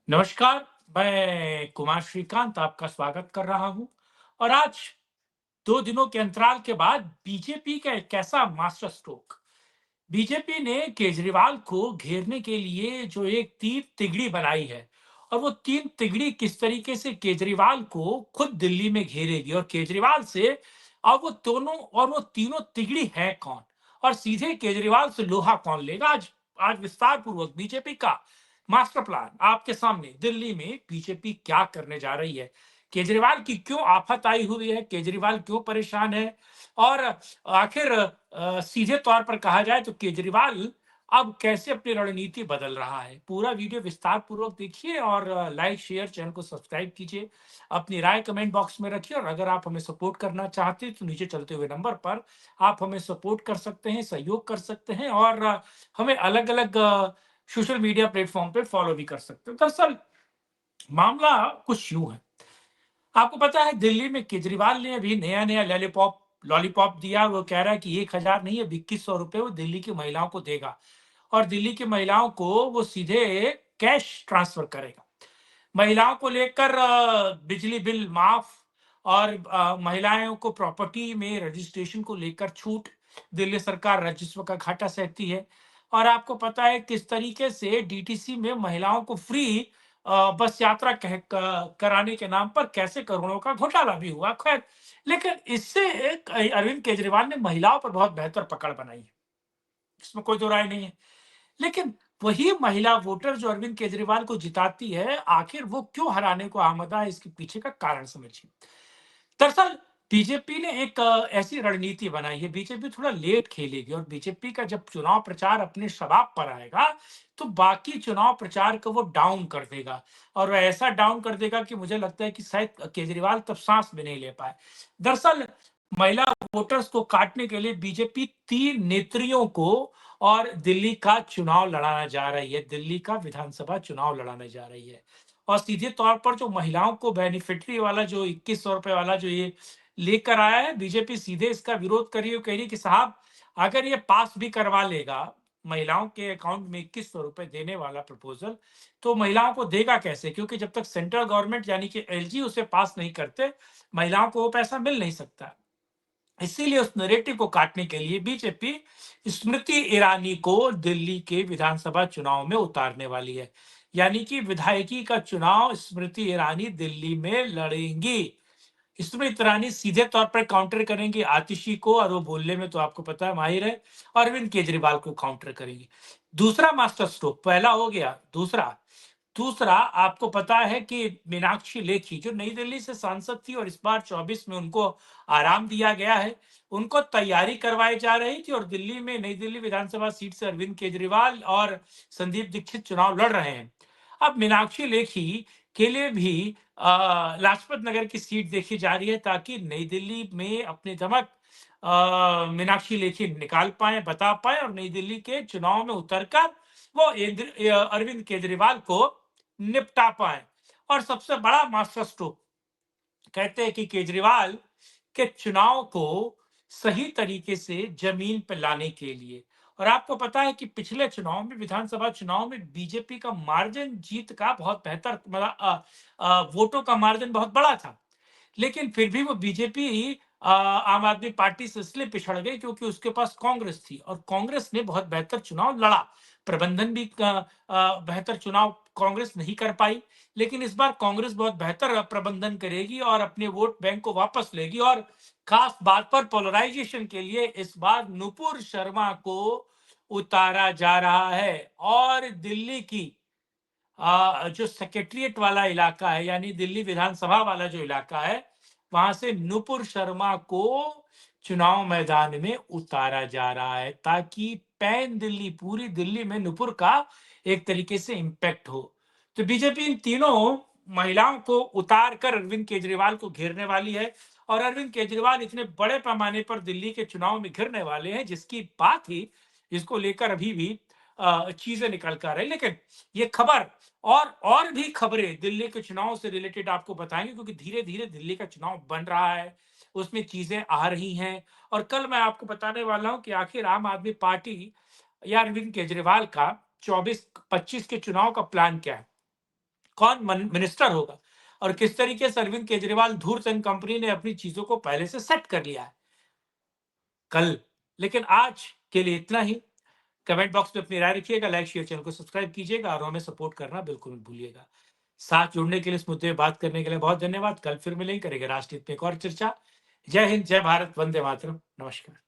नमस्कार, मैं कुमार श्रीकांत आपका स्वागत कर रहा हूँ और आज 2 दिनों के अंतराल के बाद बीजेपी का एक ऐसा मास्टर स्ट्रोक। बीजेपी ने केजरीवाल को घेरने के लिए जो एक तीर तिगड़ी बनाई है और वो तीन तिगड़ी किस तरीके से केजरीवाल को खुद दिल्ली में घेरेगी और केजरीवाल से अब वो तीनों तिगड़ी है कौन और सीधे केजरीवाल से लोहा कौन लेगा। आज आज विस्तार पूर्वक बीजेपी का मास्टर प्लान आपके सामने। दिल्ली में बीजेपी क्या करने जा रही है, केजरीवाल की क्यों आफत आई हुई है, केजरीवाल क्यों परेशान है और आखिर सीधे तौर पर कहा जाए तो केजरीवाल अब कैसे अपनी रणनीति बदल रहा है। पूरा वीडियो विस्तार पूर्वक देखिए और लाइक शेयर चैनल को सब्सक्राइब कीजिए। अपनी राय कमेंट बॉक्स में रखिए और अगर आप हमें सपोर्ट करना चाहते हैं तो नीचे चलते हुए नंबर पर आप हमें सपोर्ट कर सकते हैं, सहयोग कर सकते हैं और हमें अलग अलग सोशल मीडिया प्लेटफॉर्म पे फॉलो भी कर सकते हैं। दरअसल मामला कुछ यूं है, आपको पता है दिल्ली में केजरीवाल ने अभी नया नया लॉलीपॉप लॉलीपॉप दिया। वो कह रहा है कि 1,000 नहीं, अब 2100 रुपए वो दिल्ली की महिलाओं को देगा और दिल्ली की महिलाओं को वो सीधे कैश ट्रांसफर करेगा। महिलाओं को लेकर बिजली बिल माफ और महिलाओं को प्रॉपर्टी में रजिस्ट्रेशन को लेकर छूट। दिल्ली सरकार राजस्व का घाटा सहती है और आपको पता है किस तरीके से डीटीसी में महिलाओं को फ्री बस यात्रा कराने के नाम पर कैसे करोड़ों का घोटाला भी हुआ। खैर, लेकिन इससे एक अरविंद केजरीवाल ने महिलाओं पर बहुत बेहतर पकड़ बनाई है, इसमें कोई दो राय नहीं है। लेकिन वही महिला वोटर जो अरविंद केजरीवाल को जिताती है, आखिर वो क्यों हराने को आमदा है, इसके पीछे का कारण समझिए। दरअसल बीजेपी ने एक ऐसी रणनीति बनाई है। बीजेपी थोड़ा लेट खेलेगी और बीजेपी का जब चुनाव प्रचार अपने शबाब पर आएगा, तो बाकी चुनाव प्रचार को वो डाउन कर देगा और वो ऐसा डाउन कर देगा कि मुझे लगता है कि शायद केजरीवाल तब सांस भी नहीं ले पाए। दरअसल महिला वोटर्स को काटने के लिए बीजेपी 3 नेत्रियों को और दिल्ली का चुनाव लड़ाना जा रही है, दिल्ली का विधानसभा चुनाव लड़ाने जा रही है। और सीधे तौर पर जो महिलाओं को बेनिफिटरी वाला जो 2100 रुपए वाला जो ये लेकर आया है, बीजेपी सीधे इसका विरोध कर रही है। वो कह रही है कि साहब, अगर ये पास भी करवा लेगा, महिलाओं के अकाउंट में 2100 रुपए देने वाला प्रपोजल, तो महिलाओं को देगा कैसे? क्योंकि जब तक सेंट्रल गवर्नमेंट यानी कि एलजी उसे पास नहीं करते, महिलाओं को वो पैसा मिल नहीं सकता। इसीलिए उस नैरेटिव को काटने के लिए बीजेपी स्मृति ईरानी को दिल्ली के विधानसभा चुनाव में उतारने वाली है। यानी कि विधायकी का चुनाव स्मृति ईरानी दिल्ली में लड़ेंगी। स्मृति ईरानी सीधे तौर पर काउंटर करेंगी आतिशी को और वो बोलने में तो आपको पता है माहिर है। अरविंद केजरीवाल को काउंटर करेंगी। दूसरा मास्टर स्ट्रोक पहला हो गया। दूसरा दूसरा आपको पता है कि मीनाक्षी लेखी जो नई दिल्ली से सांसद थी और इस बार 24 में उनको आराम दिया गया है, उनको तैयारी करवाई जा रही थी और दिल्ली में नई दिल्ली विधानसभा सीट से अरविंद केजरीवाल और संदीप दीक्षित चुनाव लड़ रहे हैं। अब मीनाक्षी लेखी के लिए भी लाजपत नगर की सीट देखी जा रही है ताकि नई दिल्ली में अपनी धमक मीनाक्षी लेखी निकाल पाए, बता पाए और नई दिल्ली के चुनाव में उतरकर वो अरविंद केजरीवाल को निपटा पाए। और सबसे बड़ा मास्टर स्ट्रोक, कहते हैं कि केजरीवाल के चुनाव को सही तरीके से जमीन पे लाने के लिए। और आपको पता है कि पिछले चुनाव में, विधानसभा चुनाव में बीजेपी का मार्जिन जीत का बहुत बेहतर मतलब वोटों का मार्जिन बहुत बड़ा था। लेकिन फिर भी वो बीजेपी आम आदमी पार्टी से इसलिए पिछड़ गई क्योंकि उसके पास कांग्रेस थी और कांग्रेस ने बहुत बेहतर चुनाव लड़ा। प्रबंधन भी बेहतर चुनाव कांग्रेस नहीं कर पाई। लेकिन इस बार कांग्रेस बहुत बेहतर प्रबंधन करेगी और अपने वोट बैंक को वापस लेगी और खास बात पर पोलराइजेशन के लिए इस बार नुपुर शर्मा को उतारा जा रहा है और दिल्ली की जो सेक्रेटेरिएट वाला इलाका है यानी दिल्ली विधानसभा वाला जो इलाका है, वहां से नुपुर शर्मा को चुनाव मैदान में उतारा जा रहा है ताकि पैन दिल्ली, पूरी दिल्ली में नुपुर का एक तरीके से इम्पैक्ट हो। तो बीजेपी इन तीनों महिलाओं को उतार कर अरविंद केजरीवाल को घेरने वाली है और अरविंद केजरीवाल इतने बड़े पैमाने पर दिल्ली के चुनाव में घिरने वाले हैं जिसकी बात ही, जिसको लेकर अभी भी चीजें निकल कर आ रही। लेकिन ये खबर और भी खबरें दिल्ली के चुनाव से रिलेटेड आपको बताएंगे क्योंकि धीरे धीरे दिल्ली का चुनाव बन रहा है, उसमें चीजें आ रही हैं। और कल मैं आपको बताने वाला हूं कि आखिर आम आदमी पार्टी या अरविंद केजरीवाल का 24-25 के चुनाव का प्लान क्या है। कौन मिनिस्टर होगा और किस तरीके से अरविंद केजरीवाल धूर्त कंपनी ने अपनी चीजों को पहले से सेट कर लिया है कल। लेकिन आज के लिए इतना ही। कमेंट बॉक्स में अपनी राय रखिएगा, लाइक शेयर चैनल को सब्सक्राइब कीजिएगा और हमें सपोर्ट करना बिल्कुल मत भूलिएगा। साथ जुड़ने के लिए, इस मुद्दे में बात करने के लिए बहुत धन्यवाद। कल फिर मिलेंगे, करेंगे राष्ट्रहित में एक और चर्चा। जय हिंद, जय भारत, वंदे मातरम, नमस्कार।